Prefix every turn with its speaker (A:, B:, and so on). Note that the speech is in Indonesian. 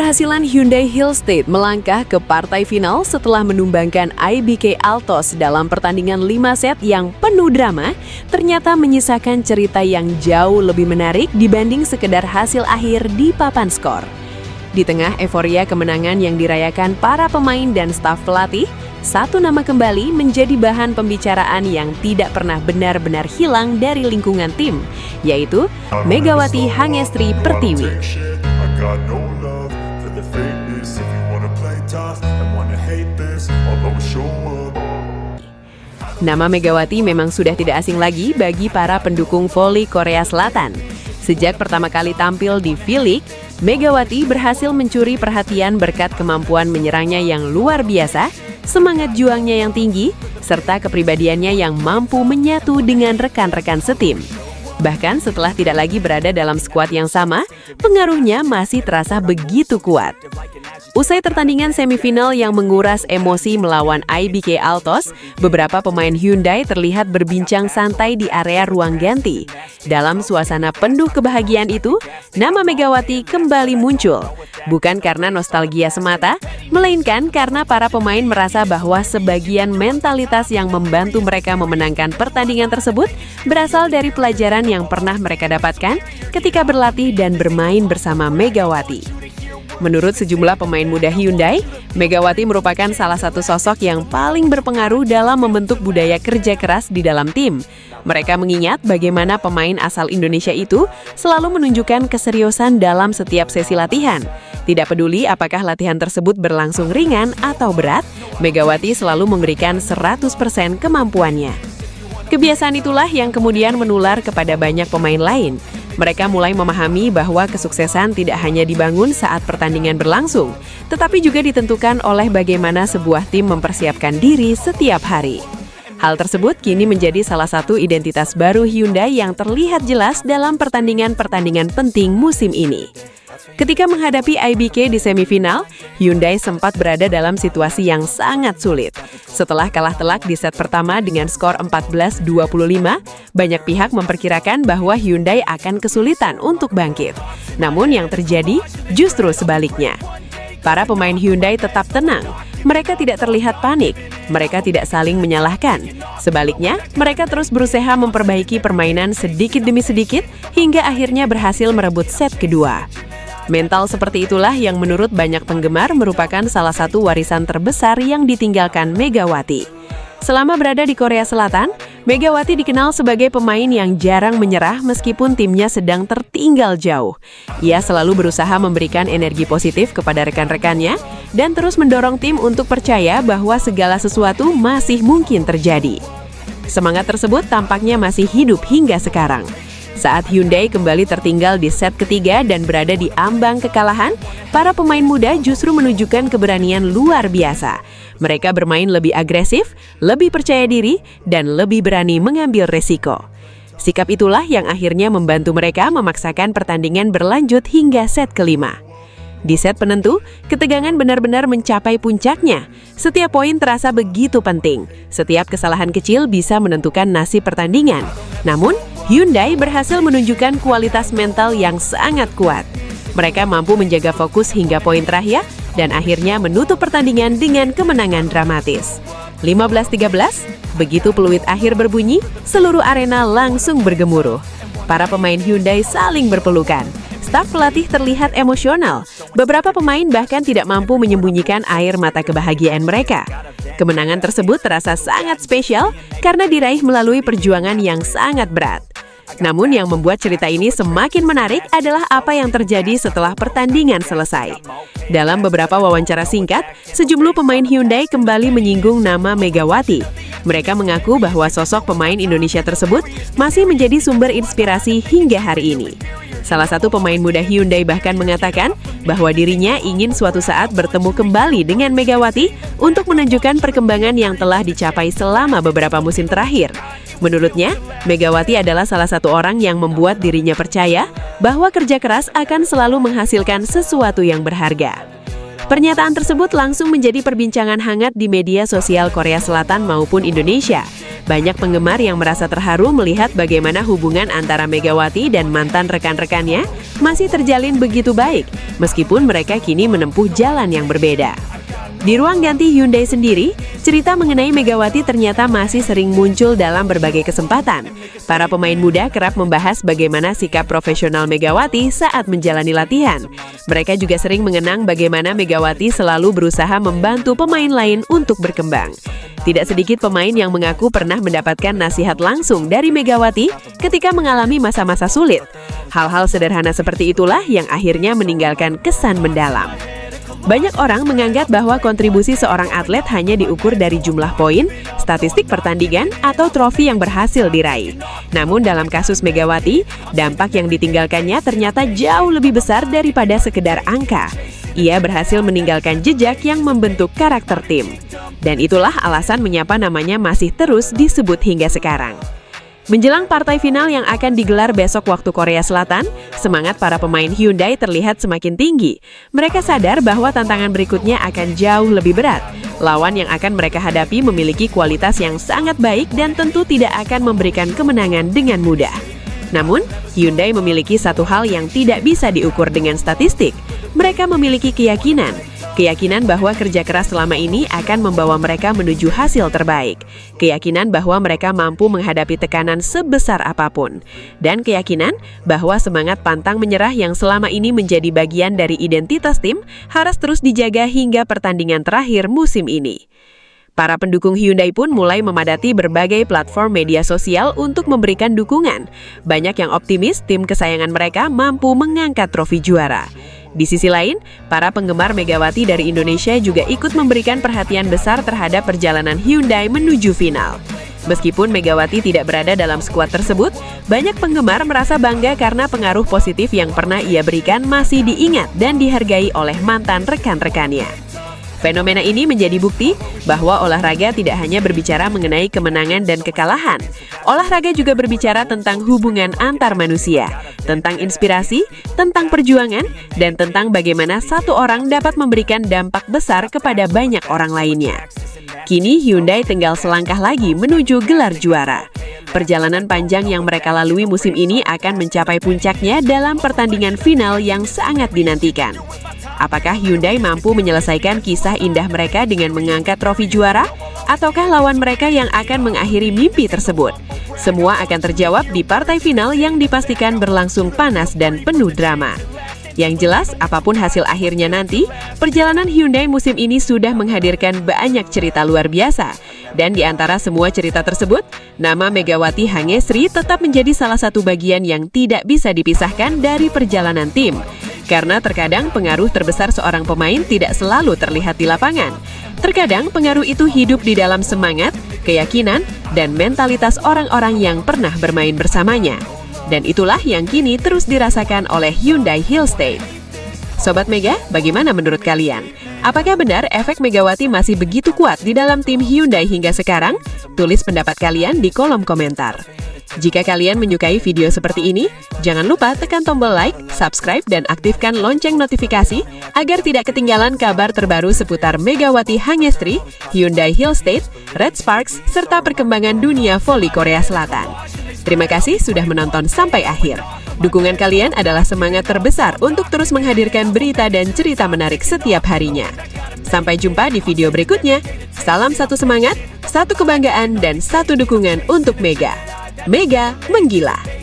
A: Keberhasilan Hyundai Hillstate melangkah ke partai final setelah menumbangkan IBK Altos dalam pertandingan 5 set yang penuh drama, ternyata menyisakan cerita yang jauh lebih menarik dibanding sekedar hasil akhir di papan skor. Di tengah euforia kemenangan yang dirayakan para pemain dan staf pelatih, satu nama kembali menjadi bahan pembicaraan yang tidak pernah benar-benar hilang dari lingkungan tim, yaitu Megawati Hangestri Pertiwi. Nama Megawati memang sudah tidak asing lagi bagi para pendukung voli Korea Selatan. Sejak pertama kali tampil di V-League, Megawati berhasil mencuri perhatian berkat kemampuan menyerangnya yang luar biasa, semangat juangnya yang tinggi, serta kepribadiannya yang mampu menyatu dengan rekan-rekan setim. Bahkan setelah tidak lagi berada dalam skuad yang sama, pengaruhnya masih terasa begitu kuat. Usai pertandingan semifinal yang menguras emosi melawan IBK Altos, beberapa pemain Hyundai terlihat berbincang santai di area ruang ganti. Dalam suasana penuh kebahagiaan itu, nama Megawati kembali muncul. Bukan karena nostalgia semata, melainkan karena para pemain merasa bahwa sebagian mentalitas yang membantu mereka memenangkan pertandingan tersebut berasal dari pelajaran yang pernah mereka dapatkan ketika berlatih dan bermain bersama Megawati. Menurut sejumlah pemain muda Hyundai, Megawati merupakan salah satu sosok yang paling berpengaruh dalam membentuk budaya kerja keras di dalam tim. Mereka mengingat bagaimana pemain asal Indonesia itu selalu menunjukkan keseriusan dalam setiap sesi latihan. Tidak peduli apakah latihan tersebut berlangsung ringan atau berat, Megawati selalu memberikan 100% kemampuannya. Kebiasaan itulah yang kemudian menular kepada banyak pemain lain. Mereka mulai memahami bahwa kesuksesan tidak hanya dibangun saat pertandingan berlangsung, tetapi juga ditentukan oleh bagaimana sebuah tim mempersiapkan diri setiap hari. Hal tersebut kini menjadi salah satu identitas baru Hyundai yang terlihat jelas dalam pertandingan-pertandingan penting musim ini. Ketika menghadapi IBK di semifinal, Hyundai sempat berada dalam situasi yang sangat sulit. Setelah kalah telak di set pertama dengan skor 14-25, banyak pihak memperkirakan bahwa Hyundai akan kesulitan untuk bangkit. Namun yang terjadi justru sebaliknya. Para pemain Hyundai tetap tenang. Mereka tidak terlihat panik. Mereka tidak saling menyalahkan. Sebaliknya, mereka terus berusaha memperbaiki permainan sedikit demi sedikit hingga akhirnya berhasil merebut set kedua. Mental seperti itulah yang menurut banyak penggemar merupakan salah satu warisan terbesar yang ditinggalkan Megawati. Selama berada di Korea Selatan, Megawati dikenal sebagai pemain yang jarang menyerah meskipun timnya sedang tertinggal jauh. Ia selalu berusaha memberikan energi positif kepada rekan-rekannya dan terus mendorong tim untuk percaya bahwa segala sesuatu masih mungkin terjadi. Semangat tersebut tampaknya masih hidup hingga sekarang. Saat Hyundai kembali tertinggal di set ketiga dan berada di ambang kekalahan, para pemain muda justru menunjukkan keberanian luar biasa. Mereka bermain lebih agresif, lebih percaya diri, dan lebih berani mengambil resiko. Sikap itulah yang akhirnya membantu mereka memaksakan pertandingan berlanjut hingga set kelima. Di set penentu, ketegangan benar-benar mencapai puncaknya. Setiap poin terasa begitu penting. Setiap kesalahan kecil bisa menentukan nasib pertandingan. Namun, Hyundai berhasil menunjukkan kualitas mental yang sangat kuat. Mereka mampu menjaga fokus hingga poin terakhir dan akhirnya menutup pertandingan dengan kemenangan dramatis. 15-13, begitu peluit akhir berbunyi, seluruh arena langsung bergemuruh. Para pemain Hyundai saling berpelukan. Staf pelatih terlihat emosional. Beberapa pemain bahkan tidak mampu menyembunyikan air mata kebahagiaan mereka. Kemenangan tersebut terasa sangat spesial karena diraih melalui perjuangan yang sangat berat. Namun yang membuat cerita ini semakin menarik adalah apa yang terjadi setelah pertandingan selesai. Dalam beberapa wawancara singkat, sejumlah pemain Hyundai kembali menyinggung nama Megawati. Mereka mengaku bahwa sosok pemain Indonesia tersebut masih menjadi sumber inspirasi hingga hari ini. Salah satu pemain muda Hyundai bahkan mengatakan bahwa dirinya ingin suatu saat bertemu kembali dengan Megawati untuk menunjukkan perkembangan yang telah dicapai selama beberapa musim terakhir. Menurutnya, Megawati adalah salah satu orang yang membuat dirinya percaya bahwa kerja keras akan selalu menghasilkan sesuatu yang berharga. Pernyataan tersebut langsung menjadi perbincangan hangat di media sosial Korea Selatan maupun Indonesia. Banyak penggemar yang merasa terharu melihat bagaimana hubungan antara Megawati dan mantan rekan-rekannya masih terjalin begitu baik, meskipun mereka kini menempuh jalan yang berbeda. Di ruang ganti Hyundai sendiri, cerita mengenai Megawati ternyata masih sering muncul dalam berbagai kesempatan. Para pemain muda kerap membahas bagaimana sikap profesional Megawati saat menjalani latihan. Mereka juga sering mengenang bagaimana Megawati selalu berusaha membantu pemain lain untuk berkembang. Tidak sedikit pemain yang mengaku pernah mendapatkan nasihat langsung dari Megawati ketika mengalami masa-masa sulit. Hal-hal sederhana seperti itulah yang akhirnya meninggalkan kesan mendalam. Banyak orang menganggap bahwa kontribusi seorang atlet hanya diukur dari jumlah poin, statistik pertandingan, atau trofi yang berhasil diraih. Namun dalam kasus Megawati, dampak yang ditinggalkannya ternyata jauh lebih besar daripada sekedar angka. Ia berhasil meninggalkan jejak yang membentuk karakter tim. Dan itulah alasan mengapa namanya masih terus disebut hingga sekarang. Menjelang partai final yang akan digelar besok waktu Korea Selatan, semangat para pemain Hyundai terlihat semakin tinggi. Mereka sadar bahwa tantangan berikutnya akan jauh lebih berat. Lawan yang akan mereka hadapi memiliki kualitas yang sangat baik dan tentu tidak akan memberikan kemenangan dengan mudah. Namun, Hyundai memiliki satu hal yang tidak bisa diukur dengan statistik. Mereka memiliki keyakinan bahwa kerja keras selama ini akan membawa mereka menuju hasil terbaik. Keyakinan bahwa mereka mampu menghadapi tekanan sebesar apapun. Dan keyakinan bahwa semangat pantang menyerah yang selama ini menjadi bagian dari identitas tim harus terus dijaga hingga pertandingan terakhir musim ini. Para pendukung Hyundai pun mulai memadati berbagai platform media sosial untuk memberikan dukungan. Banyak yang optimis tim kesayangan mereka mampu mengangkat trofi juara. Di sisi lain, para penggemar Megawati dari Indonesia juga ikut memberikan perhatian besar terhadap perjalanan Hyundai menuju final. Meskipun Megawati tidak berada dalam skuad tersebut, banyak penggemar merasa bangga karena pengaruh positif yang pernah ia berikan masih diingat dan dihargai oleh mantan rekan-rekannya. Fenomena ini menjadi bukti bahwa olahraga tidak hanya berbicara mengenai kemenangan dan kekalahan. Olahraga juga berbicara tentang hubungan antar manusia, tentang inspirasi, tentang perjuangan, dan tentang bagaimana satu orang dapat memberikan dampak besar kepada banyak orang lainnya. Kini Hyundai tinggal selangkah lagi menuju gelar juara. Perjalanan panjang yang mereka lalui musim ini akan mencapai puncaknya dalam pertandingan final yang sangat dinantikan. Apakah Hyundai mampu menyelesaikan kisah indah mereka dengan mengangkat trofi juara? Ataukah lawan mereka yang akan mengakhiri mimpi tersebut? Semua akan terjawab di partai final yang dipastikan berlangsung panas dan penuh drama. Yang jelas, apapun hasil akhirnya nanti, perjalanan Hyundai musim ini sudah menghadirkan banyak cerita luar biasa. Dan di antara semua cerita tersebut, nama Megawati Hangesri tetap menjadi salah satu bagian yang tidak bisa dipisahkan dari perjalanan tim. Karena terkadang pengaruh terbesar seorang pemain tidak selalu terlihat di lapangan. Terkadang pengaruh itu hidup di dalam semangat, keyakinan, dan mentalitas orang-orang yang pernah bermain bersamanya. Dan itulah yang kini terus dirasakan oleh Hyundai Hillstate. Sobat Mega, bagaimana menurut kalian? Apakah benar efek Megawati masih begitu kuat di dalam tim Hyundai hingga sekarang? Tulis pendapat kalian di kolom komentar. Jika kalian menyukai video seperti ini, jangan lupa tekan tombol like, subscribe, dan aktifkan lonceng notifikasi agar tidak ketinggalan kabar terbaru seputar Megawati Hangesri, Hyundai Hillstate, Red Sparks, serta perkembangan dunia voli Korea Selatan. Terima kasih sudah menonton sampai akhir. Dukungan kalian adalah semangat terbesar untuk terus menghadirkan berita dan cerita menarik setiap harinya. Sampai jumpa di video berikutnya. Salam satu semangat, satu kebanggaan, dan satu dukungan untuk Mega. Mega menggila.